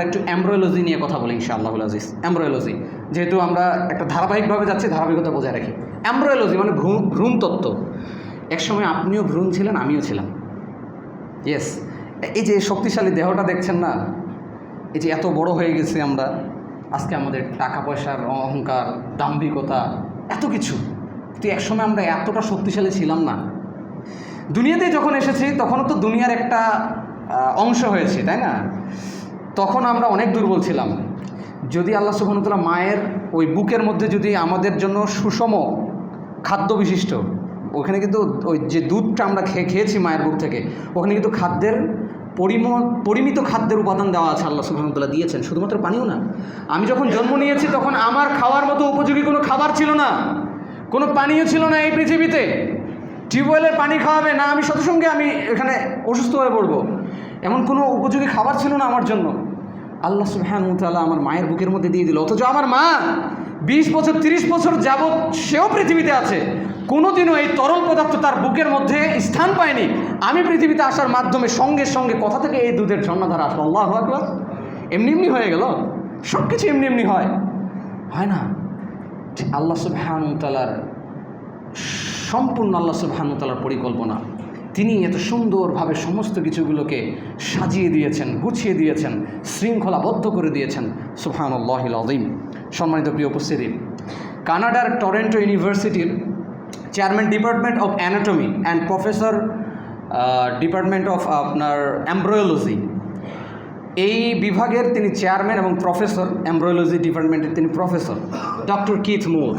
একটু এমব্রয়োলজি নিয়ে কথা বলি ইনশাআল্লাহুল আজিজ। এমব্রয়োলজি, যেহেতু আমরা একটা ধারাবাহিকভাবে যাচ্ছি, ধারাবাহিকতা বজায় রাখি। এমব্রয়োলজি মানে ভ্রূণ তত্ত্ব। একসময় আপনিও ভ্রূণ ছিলেন, আমিও ছিলাম। ইয়েস, এই যে শক্তিশালী দেহটা দেখছেন না, এই যে এত বড় হয়ে গেছি আমরা আজকে, আমাদের টাকা পয়সার অহংকার, দাম্ভিকতা, এত কিছু, তো একসময় আমরা এতটা শক্তিশালী ছিলাম না। দুনিয়াতে যখন এসেছি তখনও তো দুনিয়ার একটা অংশ হয়েছে, তাই না? তখন আমরা অনেক দুর্বল ছিলাম। যদি আল্লাহ সুবহানাহু ওয়া তাআলা মায়ের ওই বুকের মধ্যে যদি আমাদের জন্য সুষম খাদ্য বিশিষ্ট, ওখানে কিন্তু ওই যে দুধটা আমরা খেয়েছি মায়ের বুক থেকে, ওখানে কিন্তু খাদ্যের পরিমিত খাদ্যের উপাদান দেওয়া আছে, আল্লাহ সুবহানাহু ওয়া তাআলা দিয়েছেন, শুধুমাত্র পানিও না। আমি যখন জন্ম নিয়েছি তখন আমার খাওয়ার মতো উপযোগী কোনো খাবার ছিল না, কোনো পানীয় ছিল না এই পৃথিবীতে। টিউবওয়েলের পানি খাওয়াবে না, আমি সাথে সঙ্গে আমি এখানে অসুস্থ হয়ে পড়বো, এমন কোনো উপযোগী খাবার ছিল না আমার জন্য। আল্লাহ সুবহানাহু ওয়া তাআলা আমার মায়ের বুকের মধ্যে দিয়ে দিল, অথচ আমার মা 20 বছর 30 বছর যাবৎ সেও পৃথিবীতে আছে, কোনোদিনও এই তরল পদার্থ তার বুকের মধ্যে স্থান পায়নি। আমি পৃথিবীতে আসার মাধ্যমে সঙ্গে সঙ্গে কথা থেকে এই দুধের ঝর্ণাধারা আসলো। আল্লাহু আকবার। এমনি এমনি হয়ে গেল, সব কিছু এমনি এমনি হয় না। আল্লাহ সুবহানাহু ওয়া তাআলার সম্পূর্ণ, আল্লাহ সুবহানাহু ওয়া তাআলার পরিকল্পনা। তিনি এত সুন্দরভাবে সমস্ত কিছুগুলোকে সাজিয়ে দিয়েছেন, গুছিয়ে দিয়েছেন, শৃঙ্খলাবদ্ধ করে দিয়েছেন। সুবহানাল্লাহিল আযীম। সম্মানিত প্রিয় উপস্থিতি, কানাডার টরন্টো ইউনিভার্সিটির chairman department of anatomy and professor department of আপনার এমব্রয়োলজি, এই বিভাগের তিনি চেয়ারম্যান এবং প্রফেসর, এমব্রয়োলজি ডিপার্টমেন্টের তিনি প্রফেসর, ডক্টর কিথ মুর।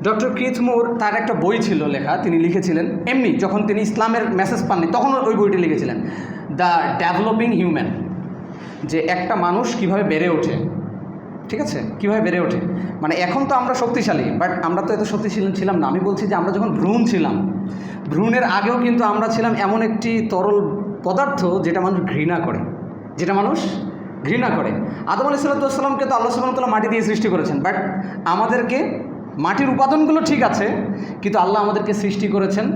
ডক্টর কিথ মুর, তার একটা বই ছিল লেখা, তিনি লিখেছিলেন এমনি, যখন তিনি ইসলামের মেসেজ পাননি তখন ওই বইটি লিখেছিলেন, দ্য ডেভেলপিং হিউম্যান, যে একটা মানুষ কিভাবে বেড়ে ওঠে, ঠিক আছে, কীভাবে বেড়ে ওঠে। মানে এখন তো আমরা শক্তিশালী, বাট আমরা তো এত শক্তিশালী ছিলাম না। আমি বলছি যে আমরা যখন ভ্রূণ ছিলাম, ভ্রূণের আগেও কিন্তু আমরা ছিলাম এমন একটি তরল পদার্থ যেটা মানুষ ঘৃণা করে, আদম আলাইহিস সালামকে তো আল্লাহ সুবহানাহু ওয়া তাআলা মাটি দিয়ে সৃষ্টি করেছেন, বাট আমাদেরকে, মাটির উপাদানগুলো ঠিক আছে, কিন্তু আল্লাহ আমাদেরকে সৃষ্টি করেছেন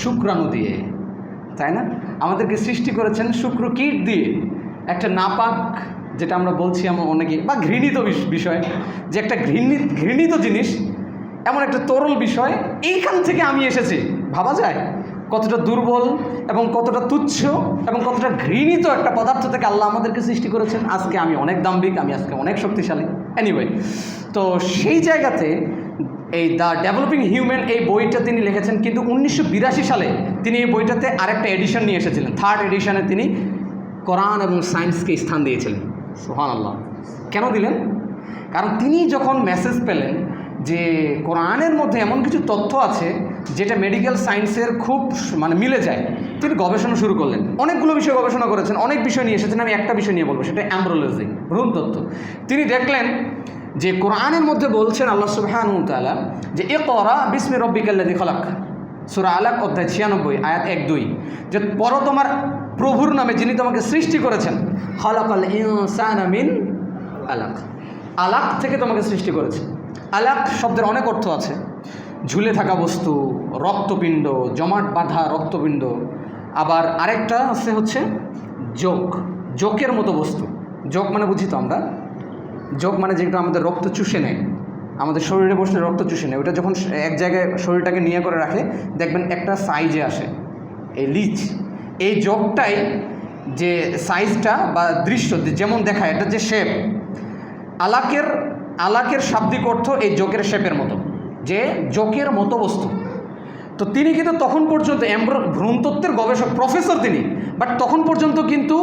শুক্রাণু দিয়ে, তাই না? আমাদেরকে সৃষ্টি করেছেন শুক্র কীট দিয়ে, একটা নাপাক, যেটা আমরা বলছি আমরা অনেকে, বা ঘৃণিত বিষয়, যে একটা ঘৃণিত জিনিস, এমন একটা তরল বিষয়, এইখান থেকে আমি এসেছি। ভাবা যায় কতটা দুর্বল এবং কতটা তুচ্ছ এবং কতটা ঘৃণিত একটা পদার্থ থেকে আল্লাহ আমাদেরকে সৃষ্টি করেছেন। আজকে আমি অনেক দাম্ভিক, আমি আজকে অনেক শক্তিশালী। এনিওয়ে, তো সেই জায়গাতে এই দ্য ডেভেলপিং হিউম্যান এই বইটা তিনি লিখেছেন, কিন্তু 1982 সালে তিনি এই বইটাতে আরেকটা এডিশন নিয়ে এসেছিলেন। 3rd এডিশনে তিনি কোরআন এবং সায়েন্সকে স্থান দিয়েছিলেন। সুবহানাল্লাহ। কেন দিলেন? কারণ তিনি যখন মেসেজ পেলেন যে কোরআনের মধ্যে এমন কিছু তথ্য আছে যেটা মেডিকেল সায়েন্সের খুব মিলে যায়, তিনি গবেষণা শুরু করলেন। অনেকগুলো বিষয় গবেষণা করেছেন, অনেক বিষয় নিয়ে এসেছেন। আমি একটা বিষয় নিয়ে বলবো, সেটা এমব্রয়োলজি, ভ্রূণতত্ত্ব। তিনি দেখলেন যে কোরআনের মধ্যে বলছেন আল্লাহ সুবহানাহু ওয়া তাআলা যে ইকরা বিসমি রাব্বিকাল্লাযী খালাক, সূরা আলাক অধ্যায় 96 আয়াত 1-2, যে পড়ো তোমার প্রভুর নামে যিনি তোমাকে সৃষ্টি করেছেন। খালাকাল ইনসানা মিন আলাক, আলাক থেকে তোমাকে সৃষ্টি করেছে। আলাক শব্দের অনেক অর্থ আছে, ঝুলে থাকা বস্তু, রক্তপিণ্ড, জমাট বাঁধা রক্তপিণ্ড। আবার আরেকটা আছে হচ্ছে জোকের মতো বস্তু। জোক মানে বুঝি তো আমরা, জোক মানে যেটা আমাদের রক্ত চুষে নেয়, আমাদের শরীরে বসলে রক্ত চুষে নেয়, ওটা যখন এক জায়গায় শরীরটাকে নিয়ে করে রাখে, দেখবেন একটা সাইজে আসে, এই লিচ। এই জোকটাই যে সাইজটা বা দৃশ্য যেমন দেখায়, এটা যে শেপ, আলাকের শাব্দিক অর্থ এই জোকের শেপের মতো, যে জোকের মতো বস্তু। তো তিনি কিন্তু তখন পর্যন্ত ভ্রূণতত্ত্বের গবেষক, প্রফেসর তিনি, বাট তখন পর্যন্ত কিন্তু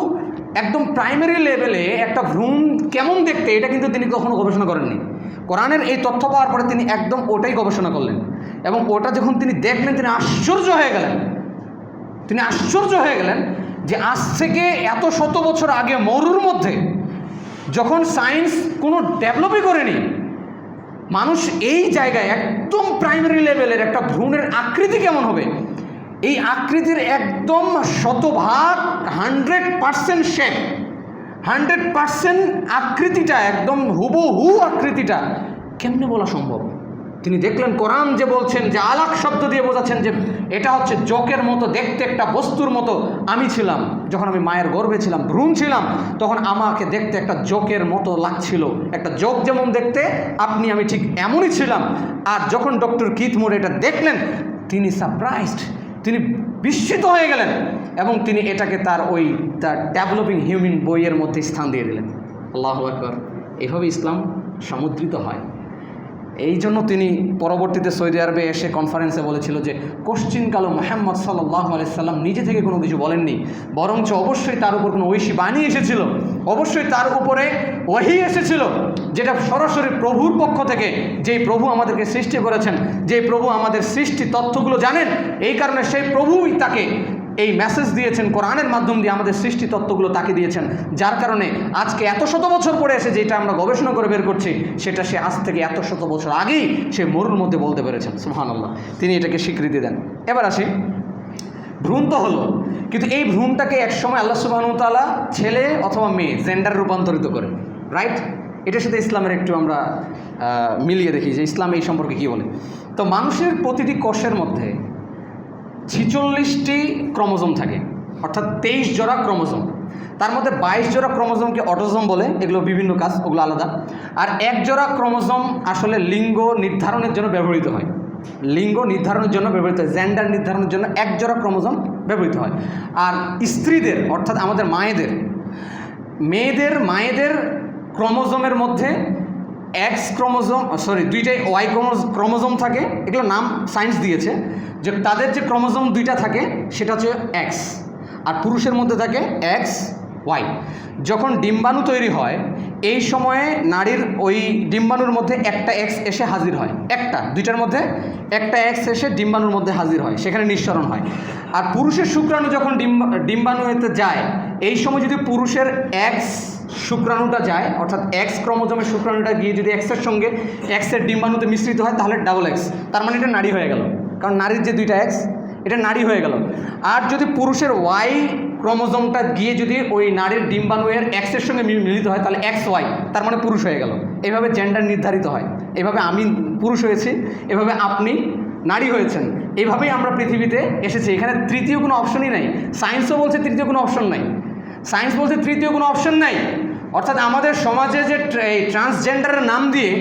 একদম প্রাইমারি লেভেলে একটা ভ্রূণ কেমন দেখতে এটা কিন্তু তিনি কখনো গবেষণা করেননি। কোরআনের এই তথ্য পাওয়ার পরে তিনি একদম ওটাই গবেষণা করলেন, এবং ওটা যখন তিনি দেখলেন তিনি আশ্চর্য হয়ে গেলেন যে আজ থেকে এত শত বছর আগে মরুর মধ্যে, যখন সায়েন্স কোনো ডেভেলপই করেনি, মানুষ এই জায়গায় একদম প্রাইমারি লেভেলের একটা ভ্রূণের আকৃতি কেমন হবে, এই আকৃতির একদম শতভাগ 100% শেপ, 100% আকৃতিটা, একদম হুবহু আকৃতিটা কেমনে বলা সম্ভব? তিনি দেখলেন কোরআন যে বলছেন, যে আলাক শব্দ দিয়ে বোঝাচ্ছেন যে এটা হচ্ছে জোকের মতো দেখতে, একটা বস্তুর মতো আমি ছিলাম। যখন আমি মায়ের গর্ভে ছিলাম, ভ্রূণ ছিলাম, তখন আমাকে দেখতে একটা জোকের মতো লাগছিল। একটা জোক যেমন দেখতে, আমি ঠিক এমনই ছিলাম। আর যখন ডক্টর কিথ মুর এটা দেখলেন, তিনি সারপ্রাইজড, তিনি বিস্মিত হয়ে গেলেন, এবং তিনি এটাকে তার ডেভেলপিং হিউম্যান বইয়ের মধ্যে স্থান দিয়ে দিলেন। আল্লাহু আকবার। এইভাবে ইসলাম সমুদ্রিত হয়। এই জন্য তিনি পরবর্তীতে সৌদি আরবে এসে কনফারেন্সে বলেছিল যে কোশ্চিনকালে মুহাম্মদ সাল্লাল্লাহু আলাইহি সাল্লাম নিজে থেকে কোনো কিছু বলেননি, বরঞ্চ অবশ্যই তার উপর কোনো ঐশী বাণী এসেছিল, অবশ্যই তার উপরে ওহী এসেছিল, যেটা সরাসরি প্রভুর পক্ষ থেকে, যেই প্রভু আমাদেরকে সৃষ্টি করেছেন, যেই প্রভু আমাদের সৃষ্টি তথ্যগুলো জানেন, এই কারণে সেই প্রভুই তাকে এই মেসেজ দিয়েছেন, কোরআনের মাধ্যম দিয়ে আমাদের সৃষ্টি তত্ত্বগুলো তাকে দিয়েছেন। যার কারণে আজকে এত শত বছর পরে এসে যেটা আমরা গবেষণা করে বের করছি, সেটা সে আজ থেকে এত শত বছর আগেই সে মরুর মধ্যে বলতে পেরেছেন। সুবহানাল্লাহ, তিনি এটাকে স্বীকৃতি দেন। এবার আসি, ভ্রূণ তো হলো, কিন্তু এই ভ্রূণটাকে একসময় আল্লাহ সুবহানাহু ওয়া তাআলা ছেলে অথবা মেয়ে জেন্ডার রূপান্তরিত করেন, রাইট? এটার সাথে ইসলামের একটু আমরা মিলিয়ে দেখি যে ইসলাম এই সম্পর্কে কী বলে। তো মানুষের প্রতিটি কোষের মধ্যে 46টি ক্রোমোজোম থাকে, অর্থাৎ 23 জোড়া ক্রোমোজোম। তার মধ্যে 22 জোড়া ক্রোমোজোমকে অটোজোম বলে, এগুলো বিভিন্ন কাজ, ওগুলো আলাদা। আর 1 জোড়া ক্রোমোজোম আসলে লিঙ্গ নির্ধারণের জন্য ব্যবহৃত হয়, লিঙ্গ নির্ধারণের জন্য ব্যবহৃত হয়, জেন্ডার নির্ধারণের জন্য 1 জোড়া ক্রোমোজোম ব্যবহৃত হয়। আর স্ত্রীদের, অর্থাৎ আমাদের মায়েদের ক্রোমোজোমের মধ্যে এক্স ক্রোমোজোম, দুইটাই ওয়াই ক্রোমোজোম থাকে। এগুলো নাম সায়েন্স দিয়েছে, যে তাদের যে ক্রোমোজোম দুইটা থাকে সেটা হচ্ছে এক্স, আর পুরুষের মধ্যে থাকে এক্স ওয়াই। যখন ডিম্বাণু তৈরি হয়, এই সময়ে নারীর ওই ডিম্বাণুর মধ্যে একটা এক্স এসে হাজির হয়, দুইটার মধ্যে একটা এক্স এসে ডিম্বাণুর মধ্যে হাজির হয়, সেখানে নিঃসরণ হয়। আর পুরুষের শুক্রাণু যখন ডিম্বাণুতে যায়, এই সময় যদি পুরুষের এক্স শুক্রাণুটা যায়, অর্থাৎ এক্স ক্রোমোজোমের শুক্রাণুটা গিয়ে যদি এক্সের সঙ্গে এক্সের ডিম্বাণুতে মিশ্রিত হয়, তাহলে ডাবল এক্স, তার মানে এটা নারী হয়ে গেল, কারণ নারীর যে দুইটা এক্স, এটা নারী হয়ে গেল। আর যদি পুরুষের ওয়াই ক্রোমোজোমটা গিয়ে যদি ওই নারীর ডিম্বাণুয়ের এক্সের সঙ্গে মিলিত হয়, তাহলে এক্স ওয়াই, তার মানে পুরুষ হয়ে গেল। এইভাবে জেন্ডার নির্ধারিত হয়। এইভাবে আমি পুরুষ হয়েছি, এভাবে আপনি নারী হয়েছেন, এইভাবেই আমরা পৃথিবীতে এসেছি। এখানে তৃতীয় কোনো অপশনই নাই। সায়েন্সও বলছে তৃতীয় কোনো অপশন নাই, সায়েন্স বলছে তৃতীয় কোনো অপশন নাই। অর্থাৎ আমাদের সমাজে যে এই ট্রান্সজেন্ডারের নাম দিয়ে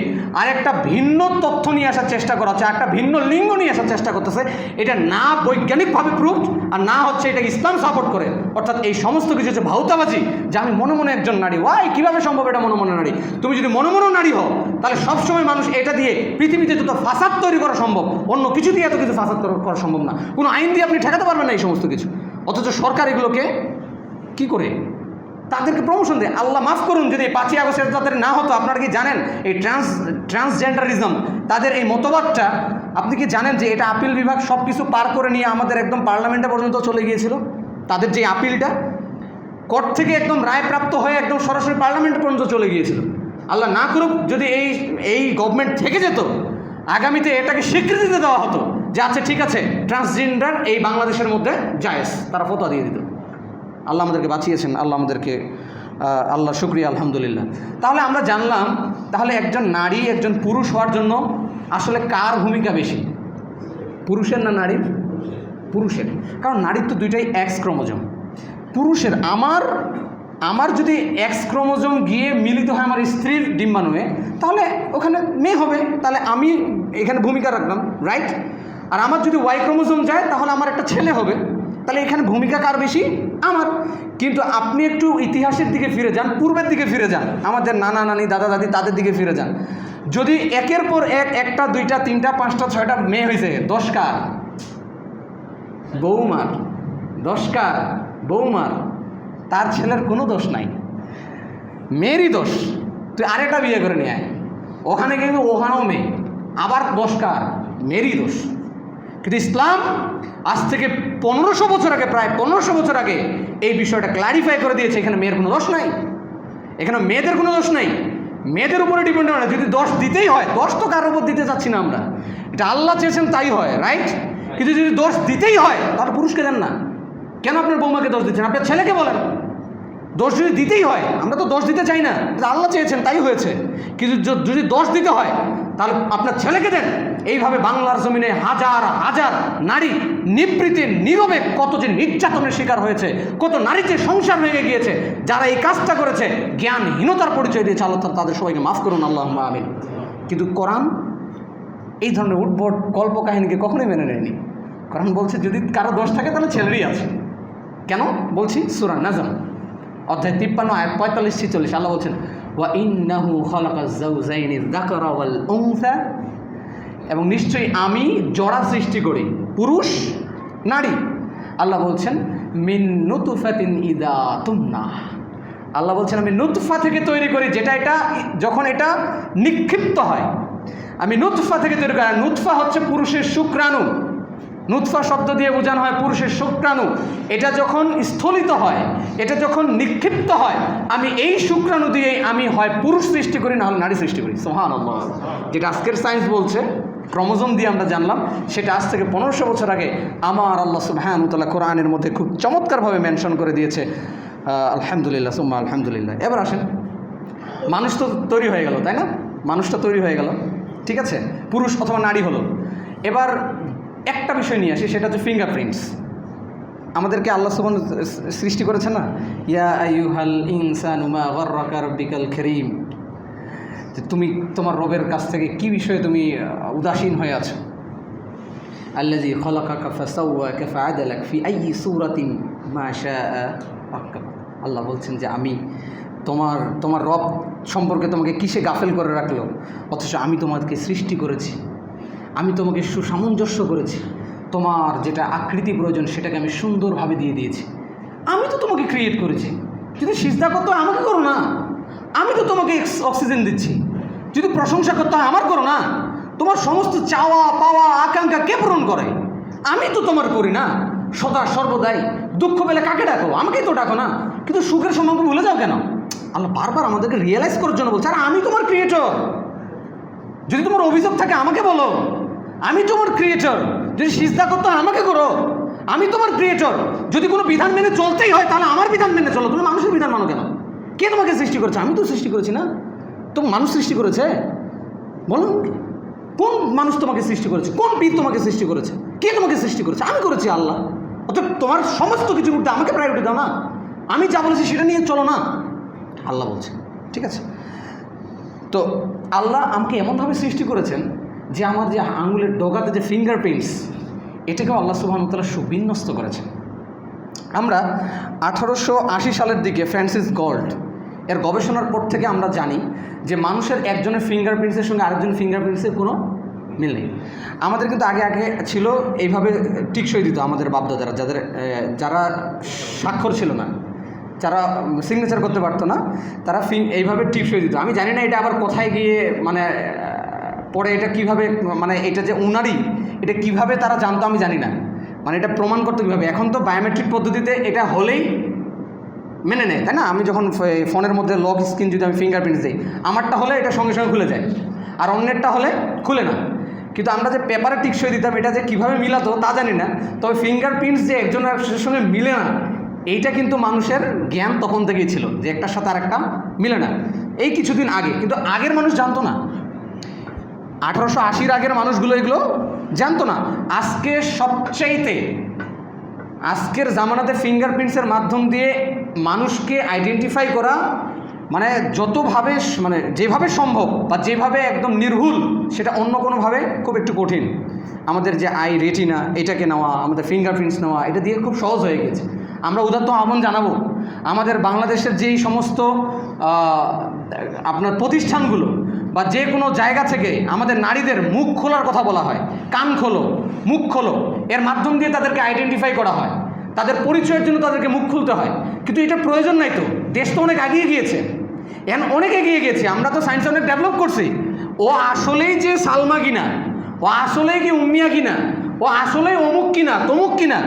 আরেকটা ভিন্ন তথ্য নিয়ে আসার চেষ্টা করা হচ্ছে, একটা ভিন্ন লিঙ্গ নিয়ে আসার চেষ্টা করতেছে, এটা না বৈজ্ঞানিকভাবে প্রুফড, আর না হচ্ছে এটা ইসলাম সাপোর্ট করে। অর্থাৎ এই সমস্ত কিছু হচ্ছে ভাউতাবাজি, যে আমি মনে মনে একজন নারী। ওয়াই, কীভাবে সম্ভব এটা মনে মনে নারী? তুমি যদি মনে মনেও নারী হও, তাহলে সবসময় মানুষ এটা দিয়ে পৃথিবীতে যত ফাসাদ তৈরি করা সম্ভব, অন্য কিছু দিয়ে এত কিছু ফাসাদ করা সম্ভব না। কোনো আইন দিয়ে আপনি ঠেকাতে পারবেন না এই সমস্ত কিছু। অথচ সরকার এগুলোকে কী করে, তাদেরকে প্রমোশন দেয়। আল্লাহ মাফ করুন, যদি 5ই আগস্টের তাদের না হতো। আপনারা কি জানেন এই ট্রান্সজেন্ডারিজম, তাদের এই মতবাদটা, আপনি কি জানেন যে এটা আপিল বিভাগ সব কিছু পার করে নিয়ে আমাদের একদম পার্লামেন্টে পর্যন্ত চলে গিয়েছিল? তাদের যে আপিলটা কোর্ট থেকে একদম রায়প্রাপ্ত হয়ে একদম সরাসরি পার্লামেন্ট পর্যন্ত চলে গিয়েছিল। আল্লাহ না করুক যদি এই গভর্নমেন্ট থেকে যেত, আগামীতে এটাকে স্বীকৃতি দেওয়া হতো যে আচ্ছা ঠিক আছে, ট্রান্সজেন্ডার এই বাংলাদেশের মধ্যে জায়েজ, তারা ফতোয়া দিয়ে দিত। আল্লাহ আমাদেরকে বাঁচিয়েছেন, আল্লাহ শুকরিয়া, আলহামদুলিল্লাহ। তাহলে আমরা জানলাম, তাহলে একজন নারী একজন পুরুষ হওয়ার জন্য আসলে কার ভূমিকা বেশি, পুরুষের না নারীর? পুরুষের, কারণ নারীর তো দুইটাই এক্স ক্রোমোজোম। পুরুষের, আমার যদি এক্স ক্রোমোজোম গিয়ে মিলিত হয় আমার স্ত্রীর ডিম্বাণুয়ে, তাহলে ওখানে মেয়ে হবে, তাহলে আমি এখানে ভূমিকা রাখলাম, রাইট? আর আমার যদি ওয়াই ক্রোমোজোম যায়, তাহলে আমার একটা ছেলে হবে, তাহলে এখানে ভূমিকা কার বেশি? আমার। কিন্তু আপনি একটু ইতিহাসের দিকে ফিরে যান, পূর্বের দিকে ফিরে যান, আমাদের নানা নানি দাদা দাদি তাদের দিকে ফিরে যান। যদি একের পর একটা দুইটা তিনটা পাঁচটা ছয়টা মেয়ে হয়েছে, 10 কার? বৌমার। 10 কার? বৌমার। তার ছেলের কোনো দোষ নাই, মেয়েরই দোষ। তুই আরেকটা বিয়ে করে নিয়ে আয়, ওখানে কিন্তু ওখানেও মেয়ে, আবার 10 কার? মেয়েরই দোষ। কিন্তু ইসলাম আজ থেকে 1500 বছর আগে, প্রায় 1500 বছর আগে এই বিষয়টা ক্লারিফাই করে দিয়েছে। এখানে মেয়ের কোনো দোষ নাই, এখানে মেয়েদের কোনো দোষ নাই, মেয়েদের উপরে ডিপেন্ড হয় না। যদি দোষ দিতেই হয়, দোষ তো কারোর উপর দিতে চাচ্ছি না আমরা, এটা আল্লাহ চেয়েছেন তাই হয়, রাইট? কিন্তু যদি দোষ দিতেই হয়, তাহলে পুরুষকে দেন না। কেন আপনার বৌমাকে দোষ দিচ্ছেন? আপনার ছেলেকে বলেন। দোষ যদি দিতেই হয়, আমরা তো দোষ দিতে চাই না, আল্লাহ চেয়েছেন তাই হয়েছে। কিন্তু যদি দোষ দিতে হয়, তাহলে আপনার ছেলেকে দেন, এইভাবে বাংলার জমিনে হাজার হাজার নারী নিবৃত্তি নীরবে কত যে নির্যাতনের শিকার হয়েছে, কত নারীতে সংসার ভেঙে গিয়েছে। যারা এই কাজটা করেছে জ্ঞানহীনতার পরিচয় দিয়েছে, আল্লাহ তাআলা তাদের সবাইকে মাফ করুন, আল্লাহুম্মা আমিন। কিন্তু কোরআন এই ধরনের উদ্ভট কল্প কাহিনীকে কখনোই মেনে নেয়নি। কোরআন বলছে যদি কারো দোষ থাকে তাহলে ছেলেরই আছে। কেন বলছি? সূরা নাজম অধ্যায় 53 আয়াত 45-46 আল্লাহ বলছেন ওয়া ইন্নাহু খালাকাজ যাওজাইনি যাকারা ওয়াল উনসা, এবং নিশ্চয়ই আমি জোড়া সৃষ্টি করি, পুরুষ নারী। আল্লাহ বলছেন মিন নুতফাতিন ইদা তুমনা, আল্লাহ বলছেন আমি নুতফা থেকে তৈরি করি, যেটা এটা যখন এটা নিক্ষিপ্ত হয় আমি নুতফা থেকে তৈরি করি। নুতফা হচ্ছে পুরুষের শুক্রাণু, নুতফা শব্দ দিয়ে বোঝানো হয় পুরুষের শুক্রাণু। এটা যখন স্থলিত হয়, এটা যখন নিক্ষিপ্ত হয়, আমি এই শুক্রাণু দিয়েই আমি হয় পুরুষ সৃষ্টি করি, না হলে নারী সৃষ্টি করি। সুবহানাল্লাহ। যেটা আজকের সায়েন্স বলছে, ক্রোমোজোম দিয়ে আমরা জানলাম, সেটা আজ থেকে 1500 বছর আগে আমার আল্লাহ সুবহানাহু ওয়া তাআলা কোরআনের মধ্যে খুব চমৎকারভাবে মেনশন করে দিয়েছে। আলহামদুলিল্লাহ, সুম্মা আলহামদুলিল্লাহ। এবার আসেন, মানুষ তো তৈরি হয়ে গেল, তাই না? মানুষটা তৈরি হয়ে গেল, ঠিক আছে, পুরুষ অথবা নারী হলো। এবার একটা বিষয় নিয়ে আসি, সেটা হচ্ছে ফিঙ্গারপ্রিন্টস। আমাদেরকে আল্লাহ সুবহানাহু সৃষ্টি করেছে না, ইয়া আইয়ুহাল ইনসানু মা গাররাকা রাব্বিকাল কারীম, যে তুমি তোমার রবের কাছ থেকে কি বিষয়ে তুমি উদাসীন হয়ে আছো। আল্লাযী খালাকাকা ফাসাওয়াকা ফাআদালাক ফি আইয়ি সূরাতিন মা শাআ রাক্কাব। আল্লাহ বলছেন যে আমি তোমার রব সম্পর্কে তোমাকে কিসে গাফেল করে রাখলো, অথচ আমি তোমাকে সৃষ্টি করেছি, আমি তোমাকে সুসামঞ্জস্য করেছি, তোমার যেটা আকৃতি প্রয়োজন সেটাকে আমি সুন্দরভাবে দিয়ে দিয়েছি। আমি তো তোমাকে ক্রিয়েট করেছি, যদি সিজদা করতে হয় আমাকে করো না, আমি তো তোমাকে অক্সিজেন দিচ্ছি। যদি প্রশংসা করতে হয় আমার করো না। তোমার সমস্ত চাওয়া পাওয়া আকাঙ্ক্ষা কে পূরণ করে? আমি তো তোমার করি না। সদা সর্বদাই দুঃখ পেলে কাকে ডাকো? আমাকেই তো ডাকো না। কিন্তু সুখের সময় ভুলে যাও কেন? আল্লাহ বারবার আমাদেরকে রিয়েলাইজ করার জন্য বলছে, আর আমি তোমার ক্রিয়েটর। যদি তোমার অভিযোগ থাকে আমাকে বলো, আমি তোমার ক্রিয়েটর। যদি সিজদা করতে হয় আমাকে করো, আমি তোমার ক্রিয়েটর। যদি কোনো বিধান মেনে চলতেই হয় তাহলে আমার বিধান মেনে চলো। তুমি মানুষের বিধান মানো কেন? কে তোমাকে সৃষ্টি করেছে? আমি তো সৃষ্টি করেছি না, তুমি মানুষ সৃষ্টি করেছে। বলুন, কোন মানুষ তোমাকে সৃষ্টি করেছে? কোন বীর তোমাকে সৃষ্টি করেছে? কে তোমাকে সৃষ্টি করেছে? আমি করেছি, আল্লাহ। অর্থাৎ তোমার সমস্ত কিছুর মধ্যে আমাকে প্রায়োরিটি দাও না, আমি যা বলেছি সেটা নিয়ে চলো না, আল্লাহ বলছে। ঠিক আছে, তো আল্লাহ আমাকে এমনভাবে সৃষ্টি করেছেন যে আমার যে আঙুলের ডগাতে যে ফিঙ্গারপ্রিন্টস, এটাকেও আল্লাহ সুবহানাহু ওয়া তাআলা সুবিন্যস্ত করেছেন। আমরা 1880 সালের দিকে ফ্রান্সিস গল্ড এর গবেষণার পর থেকে আমরা জানি যে মানুষের একজনের ফিঙ্গারপ্রিন্টসের সঙ্গে আরেকজনের ফিঙ্গারপ্রিন্টসের কোনো মিল নেই। আমাদের কিন্তু আগে ছিল এইভাবে টিকসই দিত আমাদের বাপদাদারা, যারা স্বাক্ষর ছিল না, যারা সিগনেচার করতে পারতো না, তারা এইভাবে টিপসই দিত। আমি জানি না এটা আবার কোথায় গিয়ে মানে পরে এটা কিভাবে, মানে এটা যে উনারই, এটা কিভাবে তারা জানতো আমি জানি না, মানে এটা প্রমাণ করতে কীভাবে। এখন তো বায়োমেট্রিক পদ্ধতিতে এটা হলেই মেনে নেয়, তাই না? আমি যখন ফোনের মধ্যে লক স্ক্রিন যদি আমি ফিঙ্গারপ্রিন্টস দিই, আমারটা হলে এটা সঙ্গে সঙ্গে খুলে যায়, আর অন্যেরটা হলে খুলে না। কিন্তু আমরা যে পেপারে টিকসই দিতাম, এটা যে কীভাবে মিলাতো তা জানি না। তবে ফিঙ্গারপ্রিন্টস যে একজনের সঙ্গে মিলে না, এইটা কিন্তু মানুষের জ্ঞান তখন থেকেই ছিল যে একটার সাথে আরেকটা মিলে না। এই কিছুদিন আগে, কিন্তু আগের মানুষ জানতো না, 1880 আগের মানুষগুলো এগুলো জানতো না। আজকের জামানাতে ফিঙ্গারপ্রিন্টসের মাধ্যম দিয়ে মানুষকে আইডেন্টিফাই করা মানে যতভাবে, মানে যেভাবে সম্ভব বা যেভাবে একদম নির্ভুল, সেটা অন্য কোনোভাবে খুব একটু কঠিন। আমাদের যে আই রেটিনা, এটাকে নেওয়া, আমাদের ফিঙ্গারপ্রিন্টস নেওয়া, এটা দিয়ে খুব সহজ হয়ে গেছে। আমরা উদাত্ত আহ্বান জানাবো, আমাদের বাংলাদেশের যেই সমস্ত আপনার প্রতিষ্ঠানগুলো বা যে কোনো জায়গা থেকে আমাদের নারীদের মুখ খোলার কথা বলা হয়, কান খোলো, মুখ খোলো, এর মাধ্যম দিয়ে তাদেরকে আইডেন্টিফাই করা হয়, তাদের পরিচয়ের জন্য তাদেরকে মুখ খুলতে হয়। কিন্তু এটা প্রয়োজন নাই তো, দেশ তো অনেক এগিয়ে গিয়েছে, অনেক এগিয়ে গিয়েছে। আমরা তো সায়েন্স অনেক ডেভেলপ করছি। ও আসলেই যে সালমা কিনা, ও আসলেই কি উম্মিয়া কিনা, ও আসলেই অমুক কিনা তমুক কিনা,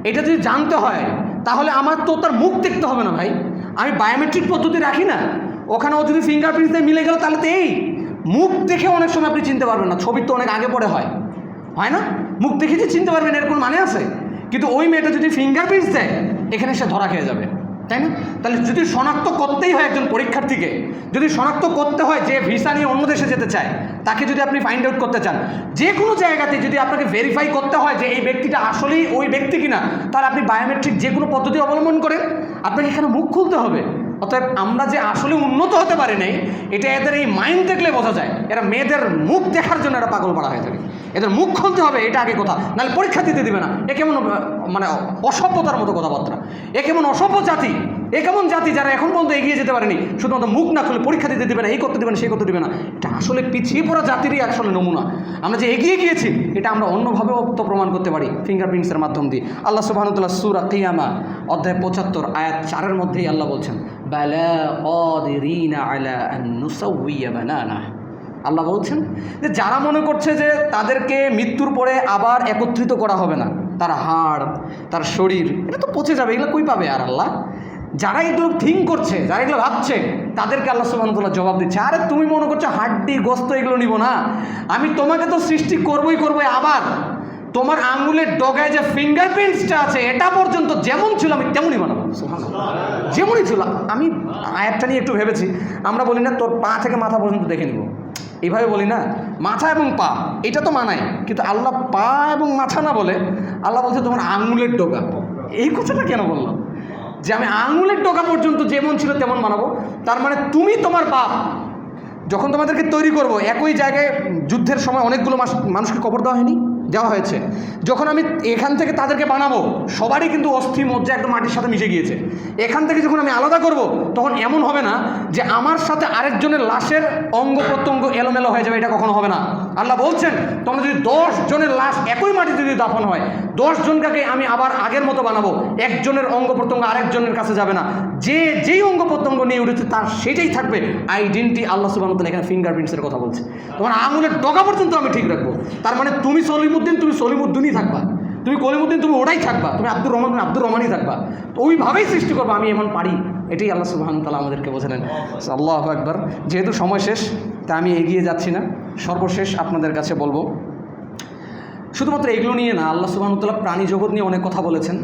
এটা যদি জানতে হয় তাহলে আমার তো তার মুখ দেখতে হবে না ভাই। আমি বায়োমেট্রিক পদ্ধতি রাখি না, ওখানে ও যদি ফিঙ্গারপ্রিন্টস দিয়ে মিলে গেল তাহলে তো এই মুখ দেখে অনেক সময় আপনি চিনতে পারবেন না। ছবির তো অনেক আগে পরে হয় না, মুখ দেখে যে চিনতে পারবেন এর কোনো মানে আছে? কিন্তু ওই মেয়েটা যদি ফিঙ্গারপ্রিন্টস দেয়, এখানে সে ধরা খেয়ে যাবে। তাই না? তাহলে যদি শনাক্ত করতেই হয় একজন পরীক্ষার্থীকে, যদি শনাক্ত করতে হয় যে ভিসা নিয়ে অন্য দেশে যেতে চায়, তাকে যদি আপনি ফাইন্ড আউট করতে চান, যে কোনো জায়গাতে যদি আপনাকে ভেরিফাই করতে হয় যে এই ব্যক্তিটা আসলেই ওই ব্যক্তি কিনা, তাহলে আপনি বায়োমেট্রিক যে কোনো পদ্ধতি অবলম্বন করেন, আপনাকে এখানে মুখ খুলতে হবে। অতএব আমরা যে আসলে উন্নত হতে পারি নাই, এটা এদের এই মাইন্ড দেখলে বোঝা যায়। এরা মেয়েদের মুখ দেখার জন্য এরা পাগল পাড়া হয়ে থাকে। এদের মুখ খুলতে হবে, এটা আগে কথা, নাহলে পরীক্ষা দিতে দিবে না। এ কেমন মানে অসভ্যতার মতো কথাবার্তা, এ কেমন অসভ্য জাতি, এ কেমন জাতি যারা এখন পর্যন্ত এগিয়ে যেতে পারেনি, শুধুমাত্র মুখ না খুলে পরীক্ষা দিতে দিবে না, এই করতে দিবে না, সেই করতে দিবে না। এটা আসলে পিছিয়ে পড়া জাতিরই আসলে নমুনা। আমরা যে এগিয়ে গিয়েছি, এটা আমরা অন্যভাবেও তো প্রমাণ করতে পারি ফিঙ্গারপ্রিন্টসের মাধ্যম দিয়ে। আল্লাহ সুবহানাহু ওয়া তাআলা সূরা কিয়ামা অধ্যায় 75 আয়াত 4 মধ্যেই আল্লাহ বলছেন, বালা কাদিরিনা আলা আন নুসাউইয়া বানানা। আল্লাহ বলছেন যে যারা মনে করছে যে তাদেরকে মৃত্যুর পরে আবার একত্রিত করা হবে না, তার হাড়, তার শরীর, এটা তো পচে যাবে, এগুলো কই পাবে আর আল্লাহ? যারা এগুলো থিঙ্ক করছে, যারা এগুলো ভাবছে, তাদেরকে আল্লাহ সুবহানাহু ওয়া তাআলা জবাব দিচ্ছে, আরে তুমি মনে করছো হাড্ডি গোস্ত এগুলো নিব না, আমি তোমাকে তো সৃষ্টি করবই, আবার তোমার আঙুলের ডগায় যে ফিঙ্গারপ্রিন্টসটা আছে এটা পর্যন্ত যেমন ছিল আমি তেমনই বানাবো। সুবহানাল্লাহ, যেমনই ছিল। আমি আয়াতটা নিয়ে একটু ভেবেছি, আমরা বলি না তোর পা থেকে মাথা পর্যন্ত দেখে নিব, এইভাবে বলি না, মাথা এবং পা এটা তো মানায়, কিন্তু আল্লাহ পা এবং মাথা না বলে আল্লাহ বলছে তোমার আঙুলের ডগা। এই কথাটা কেন বললাম যে আমি আঙুলের ডগা পর্যন্ত যেমন ছিল তেমন বানাবো? তার মানে তুমি তোমার বাপ যখন তোমাদেরকে তৈরি করব, একই জায়গায় যুদ্ধের সময় অনেকগুলো মানুষকে কবর দেওয়া হয়েছে। যখন আমি এখান থেকে তাদেরকে বানাবো, সবারই কিন্তু অস্থি মজ্জা একদম মাটির সাথে মিশে গিয়েছে। এখান থেকে যখন আমি আলাদা করব, তখন এমন হবে না যে আমার সাথে আরেকজনের লাশের অঙ্গ প্রত্যঙ্গ এলোমেলো হয়ে যাবে, এটা কখনো হবে না। আল্লাহ বলছেন তোমরা যদি 10 জনের লাশ একই মাটিতে যদি দাফন হয়, 10 জনকে আমি আবার আগের মতো বানাবো, একজনের অঙ্গ প্রত্যঙ্গ আরেকজনের কাছে যাবে না, যেই অঙ্গ প্রত্যঙ্গ নিয়ে উঠেছে তার সেটাই থাকবে আইডেন্টি। আল্লাহ সুবহানাহু ওয়া তাআলা এখানে ফিঙ্গারপ্রিন্টসের কথা বলছে, তোমার আঙুলের ডগা পর্যন্ত আমি ঠিক রাখবো। তার মানে তুমি সলিমুদ্দিন, তুমি সলিমুদ্দিনই থাকবা, তুমি কলিমুদ্দিন, তুমি ওটাই থাকবা, তুমি আব্দুর রহমান, তুমি আব্দুর রহমানই থাকবা। তো ওইভাবেই সৃষ্টি করবো, আমি এমন পারি। এটাই আল্লাহ সুবহানাহু ওয়া তাআলা আমাদেরকে বোঝালেন। আল্লাহু আকবার। যেহেতু সময় শেষ, তা আমি এগিয়ে যাচ্ছি না। সর্বশেষ আপনাদের কাছে বলবো, শুধুমাত্র এগুলো নিয়ে না, আল্লাহ সুবহানাহু ওয়া তাআলা প্রাণী জগৎ নিয়ে অনেক কথা বলেছেন।